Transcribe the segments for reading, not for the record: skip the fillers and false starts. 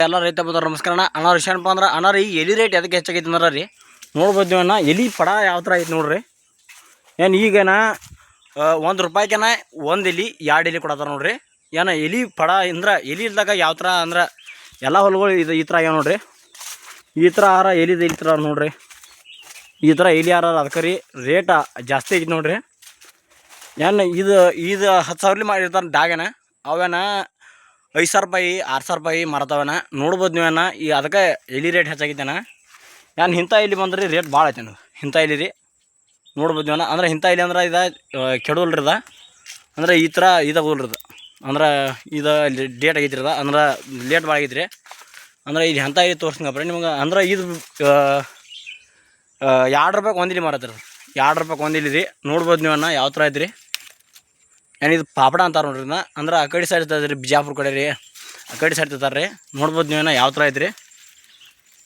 ಎಲ್ಲ ರೈತ ಬಂದವ್ರು ನಮಸ್ಕಾರ ಅಣ್ಣ ಏನಪ್ಪ ಅಂದ್ರೆ ಅಣ್ಣ ರೀ ಎಲಿ ರೇಟ್ ಎದಕ್ಕೆ ಹೆಚ್ಚಾಗೈತೆ ಅಂದ್ರೆ ರೀ ನೋಡ್ಬೋದು ನೀವು ಅಣ್ಣ ಎಲಿ ಪಡ ಯಾವ ಥರ ಐತೆ ನೋಡ್ರಿ. ಏನು ಈಗೇನ ₹1 ಒಂದು ಎಲಿ 2 ಎಲಿ ಕೊಡತ್ತಾರ ನೋಡ್ರಿ. ಏನು ಎಲಿ ಪಡ ಅಂದ್ರೆ ಎಲಿ ಇಲ್ದಾಗ ಯಾವ ಥರ ಅಂದ್ರೆ ಎಲ್ಲ ಹೊಲಗಳು ಇದು ಈ ಥರ ಆಗ್ಯಾವ ನೋಡ್ರಿ. ಈ ಥರ ಆರ ಎಲಿದು ಈ ಥರ ನೋಡ್ರಿ. ಈ ಥರ ಎಲಿ ಆರ ಅದಕ್ಕೆ ರೀ ರೇಟ ಜಾಸ್ತಿ ಆಗೈತೆ ನೋಡ್ರಿ. ಏನು ಇದು 10,000 ಮಾಡಿರ್ತಾರೆ ಡಾಗೇನ ಅವೇನ ₹5,000 ₹6,000 ಮಾರತಾವನ ನೋಡ್ಬೋದು ನೀವೇನ. ಈ ಅದಕ್ಕೆ ಎಲಿ ರೇಟ್ ಹೆಚ್ಚಾಗಿದ್ದೇನ. ಏನು ಇಂಥ ಎಲಿ ಬಂದ್ರಿ ರೇಟ್ ಭಾಳ ಐತೆ ಇಂಥ ಎಲಿ ರೀ ನೋಡ್ಬೋದು ನೀವನ. ಅಂದ್ರೆ ಇಂಥ ಎಲಿ ಅಂದ್ರೆ ಇದು ಕೆಡೋಲ್ರಿ ಇದು ಅಂದ್ರೆ ಈ ಥರ ಇದಾಗೋಲ್ರಿ ಇದು ಅಂದ್ರೆ ಇದು ಡೇಟ್ ಆಗೈತ್ರಿ ಇದು ಅಂದ್ರೆ ಲೇಟ್ ಭಾಳ ಆಗೈತ್ರಿ. ಅಂದ್ರೆ ಇದು ಎಂಥ ಎಲಿ ತೋರಿಸ್ನಪ್ಪ ನಿಮ್ಗೆ ಅಂದ್ರೆ ಇದು ₹2 ಒಂದು ಎಲಿ ಮಾರತ್ರಿ. ₹2 ಒಂದು ಎಲಿ ರೀ ನೋಡ್ಬೋದು ನೀವನ್ನ ಯಾವ ಥರ ಐತ್ರಿ. ಏನಿದು ಪಾಪಡ ಅಂತಾರೆ ನೋಡ್ರಿ ಇದನ್ನ. ಅಂದ್ರೆ ಆ ಕಡೆ ಸೈಡ್ ಇರ್ತದೆ ರೀ ಬಿಜಾಪುರ ಕಡೆ ರೀ ಆ ಕಡೆ ಸೈಡ್ ಇರ್ತಾರೆ ರೀ ನೋಡ್ಬೋದು ನೀವೇನ ಯಾವ ಥರ ಐತ್ರಿ.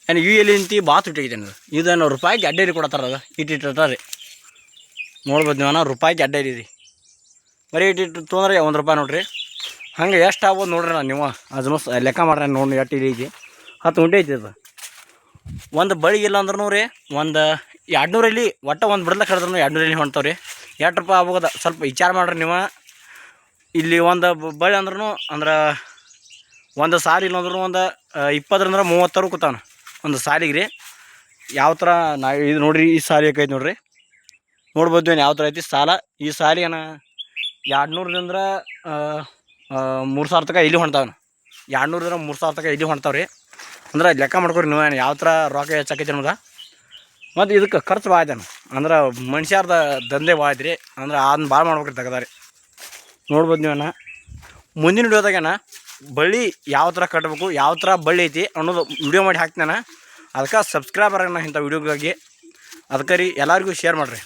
ಏನು ಈ ಎಲಿ ಅಂತಿ ಭಾಳ ತುಟ್ಟಿಗೈತೆ ಇದು ₹1 ಅಡ್ಡ ಎಲಿ ಕೊಡತ್ತಾರ ಅದು ಇಟ್ಟಿಟ್ಟ ರೀ ನೋಡ್ಬೋದು ನೀವನ ₹1 ಅಡ್ಡ ಎಲಿ ರೀ. ಬರೀ ಇಟ್ಟಿಟ್ಟು ತೊಂದರೆ ₹1 ನೋಡ್ರಿ. ಹಂಗೆ ಎಷ್ಟು ಆಗ್ಬೋದು ನೋಡ್ರಿ ನೀವು ಆಲ್ಮೋಸ್ಟ್ ಲೆಕ್ಕ ಮಾಡ್ರಿ ನೋಡಿ ಎಷ್ಟು ಎಲಿ ಐತಿ 10 ಗುಂಟೆ ಐತಿ ಅದು. ಒಂದು ಬಳಿಗಿಲ್ಲ ಅಂದ್ರೂ ರೀ ಒಂದು 200 ಎಲಿ ಒಟ್ಟು ಒಂದು ಬಿಡ್ಲಕ್ಕೆ ಹಿಡಿದ್ರು 200 ಎಲಿ ಹೊಂಟಾವ್ ರೀ. ₹2 ಆಗೋದ ಸ್ವಲ್ಪ ವಿಚಾರ ಮಾಡ್ರಿ ನೀವು. ಇಲ್ಲಿ ಒಂದು ಬಳಿ ಅಂದ್ರೂ ಅಂದ್ರೆ ಒಂದು ಸಾರಿ ಇಲ್ಲಂದ್ರೂ ಒಂದು 20 30 ಕೂತಾವನ ಒಂದು ಸಾಲಿಗೆ ರೀ. ಯಾವ ಥರ ನಾವು ಇದು ನೋಡಿರಿ ಈ ಸಾಲಿ ಐತೆ ನೋಡ್ರಿ ನೋಡ್ಬೋದು ಏನು ಯಾವ ಥರ ಐತಿ ಸಾಲ. ಈ ಸಾಲಿ ಏನ 200 3,000 ತನಕ ಎಲಿ ಹೊಣ್ತಾವನ 200 3,000 ತನಕ ಎಲಿ ಹೊಣ್ತಾವ ರೀ. ಅಂದ್ರೆ ಲೆಕ್ಕ ಮಾಡ್ಕೊರಿ ನೀವು ಏನು ಯಾವ ಥರ ರೊಕ್ಕ ಹೆಚ್ಚಾಕೈತಿ ಅನ್ನೋದ. ಮತ್ತು ಇದಕ್ಕೆ ಖರ್ಚು ಭಾಳ ಐತೆ ಅಂದ್ರೆ ಮನುಷ್ಯರ್ದ ದಂಧೆ ಭಾಳ ಐತ್ರಿ. ಅಂದ್ರೆ ಅದನ್ನ ಭಾಳ ಮಾಡ್ಬೇಕ್ರಿ ತೆಗದಾರಿ ನೋಡ್ಬೋದು ನೀವನ್ನ. ಮುಂದಿನ ವಿಡಿಯೋದಾಗೇನ ಬಳ್ಳಿ ಯಾವ ಥರ ಕಟ್ಟಬೇಕು ಯಾವ ಥರ ಬಳ್ಳಿ ಐತಿ ಅನ್ನೋದು ವಿಡಿಯೋ ಮಾಡಿ ಹಾಕ್ತಾನೆ. ಅದಕ್ಕೆ ಸಬ್ಸ್ಕ್ರೈಬರ್ ಇಂಥ ವಿಡಿಯೋಗಾಗಿ ಅದಕ್ಕೆ ರೀ ಎಲ್ಲರಿಗೂ ಶೇರ್ ಮಾಡಿರಿ.